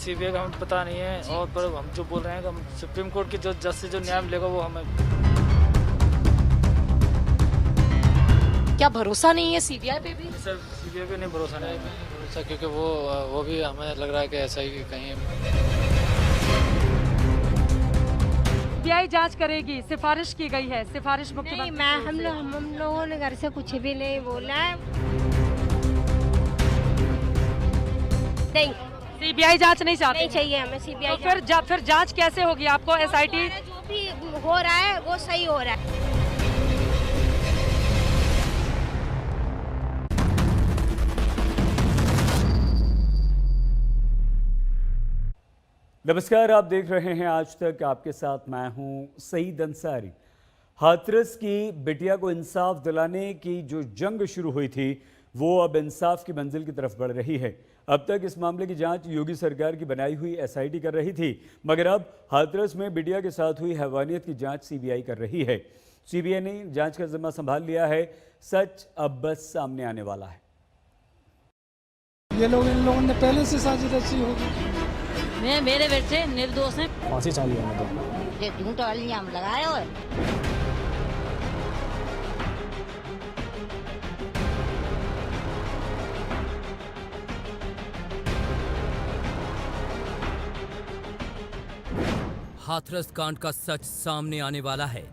CBI का हमें पता नहीं है, और पर हम जो बोल रहे हैं कि हम सुप्रीम कोर्ट के जो जज से जो न्याय मिलेगा वो हमें। क्या भरोसा नहीं है सीबीआई पे भी? सर सीबीआई पे नहीं भरोसा नहीं है। भरोसा, क्योंकि वो भी हमें लग रहा है कि ऐसा ही कहीं सीबीआई जांच करेगी, सिफारिश की गई है, सिफारिश नहीं, मुख्यमंत्री हम लोगों ने घर से कुछ भी नहीं बोला है। नहीं, सीबीआई जांच नहीं चाहते? नहीं चाहिए हमें सीबीआई। तो फिर जांच कैसे होगी? आपको एसआईटी जो भी हो रहा है वो सही हो रहा है। नमस्कार, आप देख रहे हैं आज तक। आपके साथ मैं हूं सईद अंसारी। हाथरस की बिटिया को इंसाफ दिलाने की जो जंग शुरू हुई थी वो अब इंसाफ की मंजिल की तरफ बढ़ रही है। अब तक इस मामले की जांच योगी सरकार की बनाई हुई एसआईटी कर रही थी, मगर अब हाथरस में बिटिया के साथ हुई हैवानियत की जांच सीबीआई कर रही है। सीबीआई ने जांच का जिम्मा संभाल लिया है। सच अब बस सामने आने वाला है। ये लोग इन लोगों ने पहले से साजिश रची होगी। मेरे बेटे निर्दोष हैं। फांसी चाली है ये झूठ इल्जाम लगाए हो। हाथरस कांड का सच सामने आने वाला है।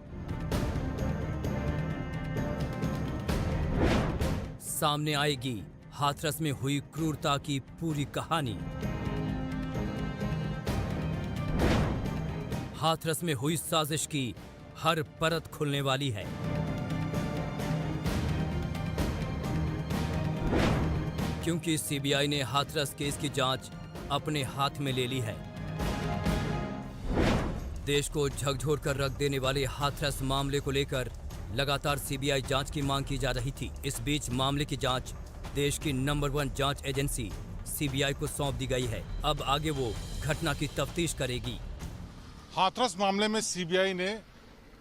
सामने आएगी हाथरस में हुई क्रूरता की पूरी कहानी। हाथरस में हुई साजिश की हर परत खुलने वाली है। क्योंकि सीबीआई ने हाथरस केस की जांच अपने हाथ में ले ली है। देश को झकझोर कर रख देने वाले हाथरस मामले को लेकर लगातार सीबीआई जांच की मांग की जा रही थी। इस बीच मामले की जांच देश की नंबर 1 जांच एजेंसी सीबीआई को सौंप दी गई है। अब आगे वो घटना की तफ्तीश करेगी। हाथरस मामले में सीबीआई ने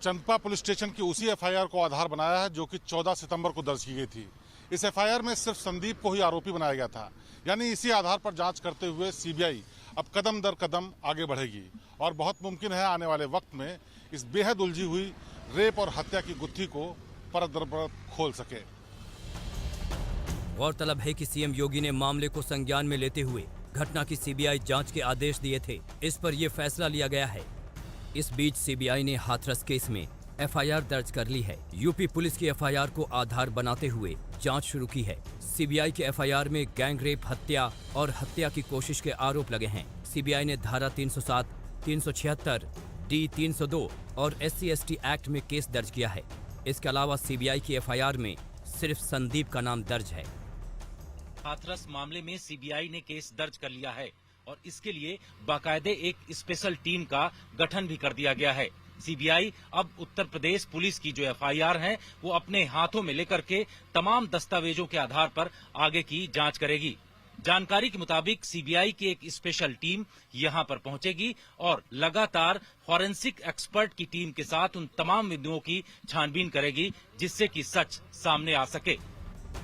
चंदपा पुलिस स्टेशन की उसी एफआईआर को आधार बनाया है जो कि 14 सितंबर को दर्ज की गई थी। इस एफआईआर में सिर्फ संदीप को ही आरोपी बनाया गया था। यानी इसी आधार पर जांच करते हुए सीबीआई अब कदम दर कदम आगे बढ़ेगी और बहुत मुमकिन है आने वाले वक्त में इस बेहद उलझी हुई रेप और हत्या की गुत्थी को परत दर परत खोल सके। गौरतलब है कि सीएम योगी ने मामले को संज्ञान में लेते हुए घटना की सीबीआई जांच के आदेश दिए थे। इस पर यह फैसला लिया गया है। इस बीच सीबीआई ने हाथरस केस में एफआईआर दर्ज कर ली है। यूपी पुलिस की एफआईआर को आधार बनाते हुए जांच शुरू की है। सीबीआई के एफआईआर में गैंगरेप, हत्या और हत्या की कोशिश के आरोप लगे हैं। सीबीआई ने धारा 307, 376, डी 302 और SC/ST एक्ट में केस दर्ज किया है। इसके अलावा सीबीआई की एफआईआर में सिर्फ संदीप का नाम दर्ज है। हाथरस मामले में सीबीआई ने केस दर्ज कर लिया है और इसके लिए बाकायदे एक स्पेशल टीम का गठन भी कर दिया गया है। सीबीआई अब उत्तर प्रदेश पुलिस की जो एफआईआर है वो अपने हाथों में लेकर के तमाम दस्तावेजों के आधार पर आगे की जांच करेगी। जानकारी के मुताबिक सीबीआई की एक स्पेशल टीम यहां पर पहुंचेगी और लगातार फॉरेंसिक एक्सपर्ट की टीम के साथ उन तमाम बिंदुओं की छानबीन करेगी जिससे कि सच सामने आ सके।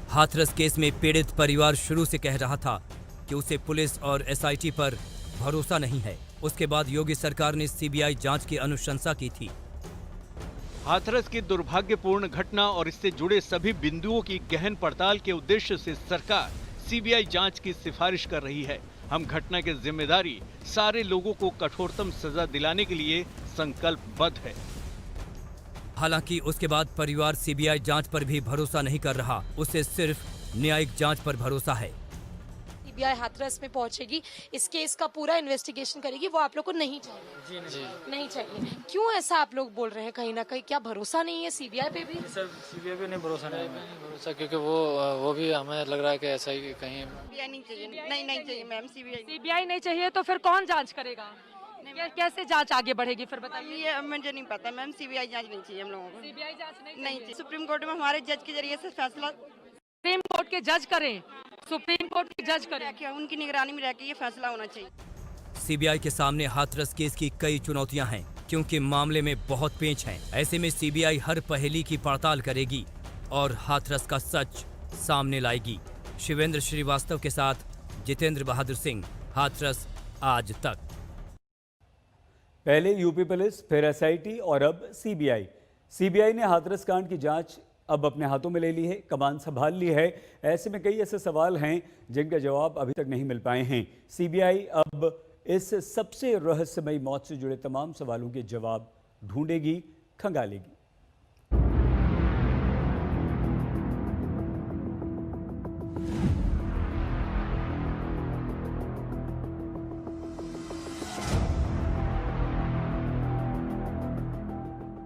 हाथरस केस में पीड़ित परिवार शुरू से कह रहा था कि उसे पुलिस और एसआईटी पर भरोसा नहीं है। उसके बाद योगी सरकार ने सीबीआई जांच की अनुशंसा की थी। हाथरस की दुर्भाग्यपूर्ण घटना और इससे जुड़े सभी बिंदुओं की गहन पड़ताल के उद्देश्य से सरकार सीबीआई जांच की सिफारिश कर रही है। हम घटना की जिम्मेदारी सारे लोगों को कठोरतम सजा दिलाने के लिए संकल्पबद्ध है। हालांकि उसके बाद परिवार सीबीआई जांच पर भी भरोसा नहीं कर रहा। उसे सिर्फ न्यायिक जांच पर भरोसा है। सीबीआई हाथरस में पहुंचेगी, इस केस का पूरा इन्वेस्टिगेशन करेगी, वो आप लोग को नहीं चाहिए? जी। नहीं चाहिए। क्यों ऐसा आप लोग बोल रहे हैं? कहीं ना कहीं क्या भरोसा नहीं है सीबीआई पे भी? सर सीबीआई पे नहीं भरोसा नहीं है। भरोसा, क्योंकि वो भी हमें लग रहा है कि ऐसा ही कहीं नहीं चाहिए। नहीं चाहिए मैम सीबीआई नहीं चाहिए तो फिर कौन जांच करेगा? कैसे जांच आगे बढ़ेगी फिर बताइए? ये मुझे नहीं पता मैम, सीबीआई जांच नहीं चाहिए हम लोगों को। सीबीआई जांच नहीं चाहिए। सुप्रीम कोर्ट में हमारे जज के जरिए से फैसला, सुप्रीम कोर्ट के जज करें, सुप्रीम कोर्ट के जज करें, उनकी निगरानी में रहकर ये फैसला होना चाहिए। सीबीआई के सामने हाथरस केस की कई चुनौतियां हैं क्योंकि मामले में बहुत पेंच हैं। ऐसे में सीबीआई हर पहेली की पड़ताल करेगी और हाथरस का सच सामने लाएगी। शिवेंद्र श्रीवास्तव के साथ जितेंद्र बहादुर सिंह, हाथरस, आज तक। पहले यूपी पुलिस, फिर एसआईटी और अब सीबीआई। सीबीआई ने हाथरस कांड की जांच अब अपने हाथों में ले ली है, कमान संभाल ली है। ऐसे में कई ऐसे सवाल हैं जिनका जवाब अभी तक नहीं मिल पाए हैं। सीबीआई अब इस सबसे रहस्यमयी मौत से जुड़े तमाम सवालों के जवाब ढूंढेगी, खंगालेगी।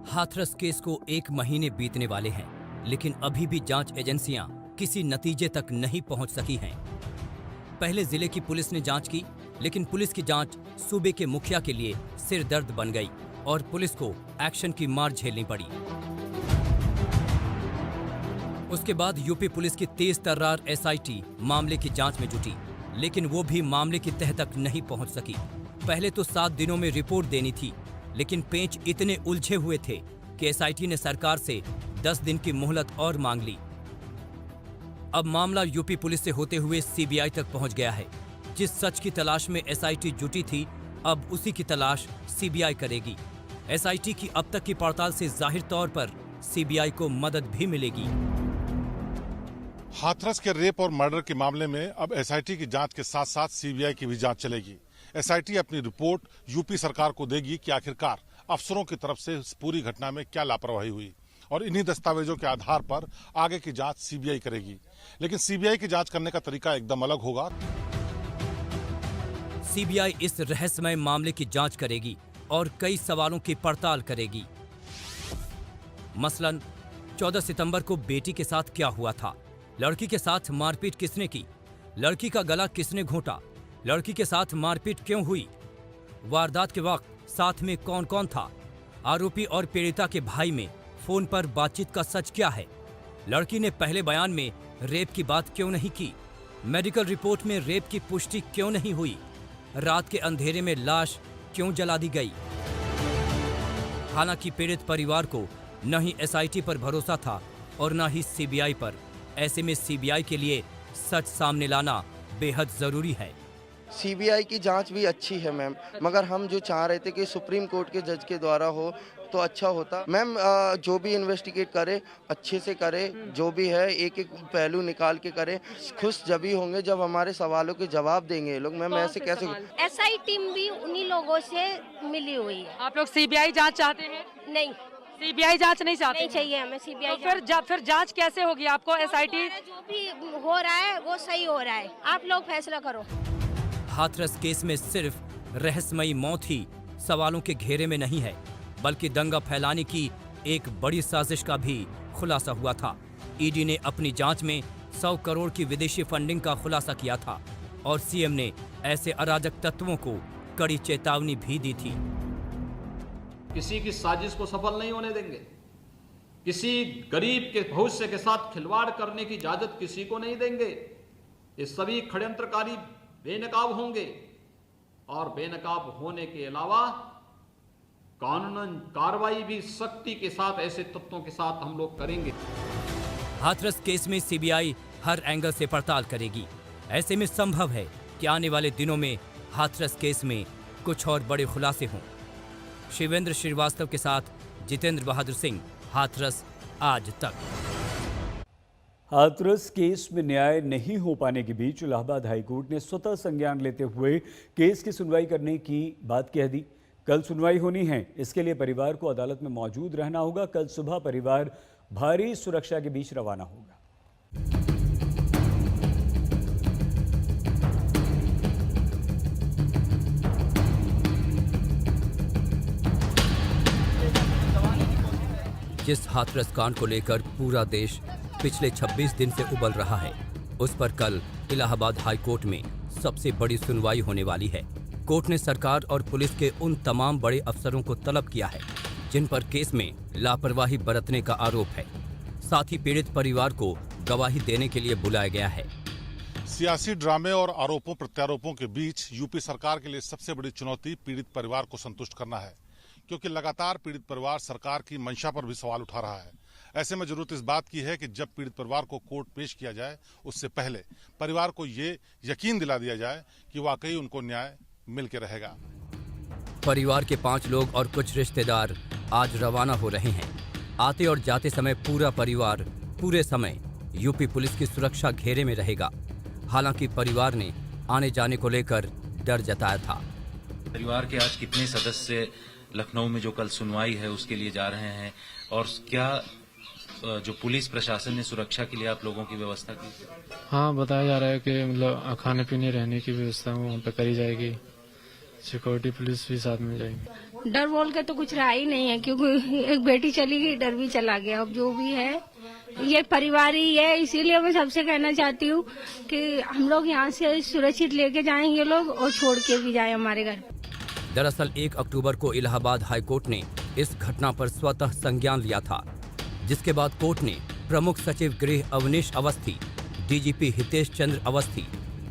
हाथरस केस को 1 महीने बीतने वाले हैं, लेकिन अभी भी जांच एजेंसियां किसी नतीजे तक नहीं पहुंच सकी हैं। पहले जिले की पुलिस ने जांच की, लेकिन पुलिस की जांच सूबे के मुखिया के लिए सिरदर्द बन गई और पुलिस को एक्शन की मार झेलनी पड़ी। उसके बाद यूपी पुलिस की तेज तर्रार एसआईटी मामले की जांच में जुटी, लेकिन वो भी मामले की तह तक नहीं पहुंच सकी। पहले तो 7 दिनों में रिपोर्ट देनी थी, लेकिन पेंच इतने उलझे हुए थे कि एसआईटी ने सरकार से 10 दिन की मोहलत और मांग ली। अब मामला यूपी पुलिस से होते हुए सीबीआई तक पहुंच गया है। जिस सच की तलाश में एसआईटी जुटी थी, अब उसी की तलाश सीबीआई करेगी। एसआईटी की अब तक की पड़ताल से जाहिर तौर पर सीबीआई को मदद भी मिलेगी। हाथरस के रेप और मर्डर के मामले में अब एसआईटी की जांच के साथ साथ सीबीआई की भी जांच चलेगी। एसआईटी अपनी रिपोर्ट यूपी सरकार को देगी कि आखिरकार अफसरों की तरफ से इस पूरी घटना में क्या लापरवाही हुई, और इन्हीं दस्तावेजों के आधार पर आगे की जांच सीबीआई करेगी। लेकिन सीबीआई की जांच करने का तरीका एकदम अलग होगा। सीबीआई इस रहस्यमय मामले की जांच करेगी और कई सवालों की पड़ताल करेगी। मसलन 14 सितंबर को बेटी के साथ क्या हुआ था, लड़की के साथ मारपीट किसने की, लड़की का गला किसने घोंटा, लड़की के साथ मारपीट क्यों हुई, वारदात के वक्त साथ में कौन कौन था, आरोपी और पीड़िता के भाई में फोन पर बातचीत का सच क्या है, लड़की ने पहले बयान में रेप की बात क्यों नहीं की, मेडिकल रिपोर्ट में रेप की पुष्टि क्यों नहीं हुई, रात के अंधेरे में लाश क्यों जला दी गई। हालांकि पीड़ित परिवार को न ही एसआईटी पर भरोसा था और न ही सीबीआई पर। ऐसे में सीबीआई के लिए सच सामने लाना बेहद जरूरी है। सीबीआई की जांच भी अच्छी है मैम, मगर हम जो चाह रहे थे कि सुप्रीम कोर्ट के जज के द्वारा हो तो अच्छा होता। मैम जो भी इन्वेस्टिगेट करे अच्छे से करे, जो भी है एक एक पहलू निकाल के करे। खुश जब ही होंगे जब हमारे सवालों के जवाब देंगे ये लोग। मैम ऐसे कैसे? एसआई टीम भी उन्हीं लोगों से मिली हुई है। आप लोग सीबीआई जांच चाहते हैं? नहीं, सीबीआई जांच नहीं चाहते? नहीं चाहिए हमें सीबीआई। तो फिर जांच कैसे होगी? आपको एसआईटी जो भी हो रहा है वो सही हो रहा है, आप लोग फैसला करो। हाथरस केस में सिर्फ रहस्यमयी मौत ही सवालों के घेरे में नहीं है, बल्कि दंगा फैलाने की एक बड़ी साजिश का भी खुलासा हुआ था। ईडी ने अपनी जांच में 100 करोड़ की विदेशी फंडिंग का खुलासा किया था और सीएम ने ऐसे अराजक तत्वों को कड़ी चेतावनी भी दी थी। किसी की साजिश को सफल नहीं होने देंगे, किसी गरीब के भविष्य के साथ खिलवाड़ करने की इजाजत किसी को नहीं देंगे। ये सभी षड्यंत्रकारी बेनकाब होंगे और बेनकाब होने के अलावा कानूनन कार्रवाई भी सख्ती के साथ ऐसे तत्वों के साथ हम लोग करेंगे। हाथरस केस में सीबीआई हर एंगल से पड़ताल करेगी। ऐसे में संभव है कि आने वाले दिनों में हाथरस केस में कुछ और बड़े खुलासे हों। शिवेंद्र श्रीवास्तव के साथ जितेंद्र बहादुर सिंह, हाथरस आज तक। हाथरस केस में न्याय नहीं हो पाने के बीच इलाहाबाद हाईकोर्ट ने स्वतः संज्ञान लेते हुए केस की सुनवाई करने की बात कह दी। कल सुनवाई होनी है, इसके लिए परिवार को अदालत में मौजूद रहना होगा। कल सुबह परिवार भारी सुरक्षा के बीच रवाना होगा। जिस हाथरस कांड को लेकर पूरा देश पिछले 26 दिन से उबल रहा है, उस पर कल इलाहाबाद हाई कोर्ट में सबसे बड़ी सुनवाई होने वाली है। कोर्ट ने सरकार और पुलिस के उन तमाम बड़े अफसरों को तलब किया है जिन पर केस में लापरवाही बरतने का आरोप है। साथ ही पीड़ित परिवार को गवाही देने के लिए बुलाया गया है। सियासी ड्रामे और आरोपों प्रत्यारोपों के बीच यूपी सरकार के लिए सबसे बड़ी चुनौती पीड़ित परिवार को संतुष्ट करना है, क्योंकि लगातार पीड़ित परिवार सरकार की मंशा पर भी सवाल उठा रहा है। ऐसे में जरूरत इस बात की है कि जब पीड़ित परिवार को कोर्ट पेश किया जाए, उससे पहले परिवार को ये यकीन दिला दिया जाए कि वाकई उनको न्याय मिल के रहेगा। परिवार के 5 लोग और कुछ रिश्तेदार आज रवाना हो रहे हैं। आते और जाते समय पूरा परिवार पूरे समय यूपी पुलिस की सुरक्षा घेरे में रहेगा। हालांकि परिवार ने आने जाने को लेकर डर जताया था। परिवार के आज कितने सदस्य लखनऊ में जो कल सुनवाई है उसके लिए जा रहे हैं, और क्या जो पुलिस प्रशासन ने सुरक्षा के लिए आप लोगों की व्यवस्था की? हाँ, बताया जा रहा है कि मतलब खाने पीने रहने की व्यवस्था वहाँ पे करी जाएगी, सिक्योरिटी पुलिस भी साथ में जाएगी। डर बोल के तो कुछ रहा ही नहीं है, क्योंकि एक बेटी चली गई, डर भी चला गया। अब जो भी है ये परिवार ही है, इसीलिए मैं सबसे कहना चाहती हूँ कि हम लोग यहाँ से सुरक्षित लेके जाएं ये लोग, और छोड़ के भी जाएं हमारे घर। दरअसल 1 अक्टूबर को इलाहाबाद हाईकोर्ट ने इस घटना पर स्वतः संज्ञान लिया था, जिसके बाद कोर्ट ने प्रमुख सचिव गृह Avanish Awasthi, DGP Hitesh Chandra Awasthi,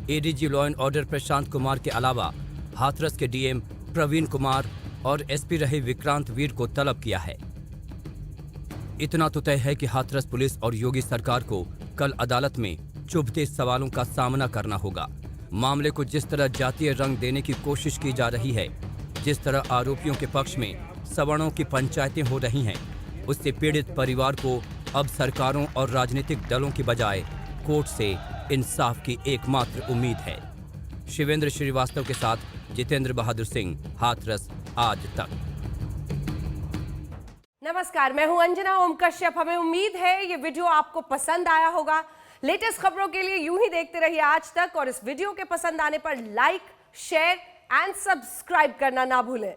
ADG law and order Prashant Kumar के अलावा हाथरस के डीएम प्रवीण कुमार और एसपी रहे विक्रांत वीर को तलब किया है। इतना तो तय है कि हाथरस पुलिस और योगी सरकार को कल अदालत में चुभते सवालों का सामना करना होगा। मामले को जिस तरह जातीय रंग देने की कोशिश की जा रही है, जिस तरह आरोपियों के पक्ष में सवर्णों की पंचायतें हो रही हैं, उससे पीड़ित परिवार को अब सरकारों और राजनीतिक दलों की बजाय कोर्ट से इंसाफ की एकमात्र उम्मीद है। शिवेंद्र श्रीवास्तव के साथ जितेंद्र बहादुर सिंह, हाथरस आज तक। नमस्कार, मैं हूं अंजना ओम कश्यप। हमें उम्मीद है ये वीडियो आपको पसंद आया होगा। लेटेस्ट खबरों के लिए यूं ही देखते रहिए आज तक, और इस वीडियो के पसंद आने पर लाइक, शेयर एंड सब्सक्राइब करना ना भूलें।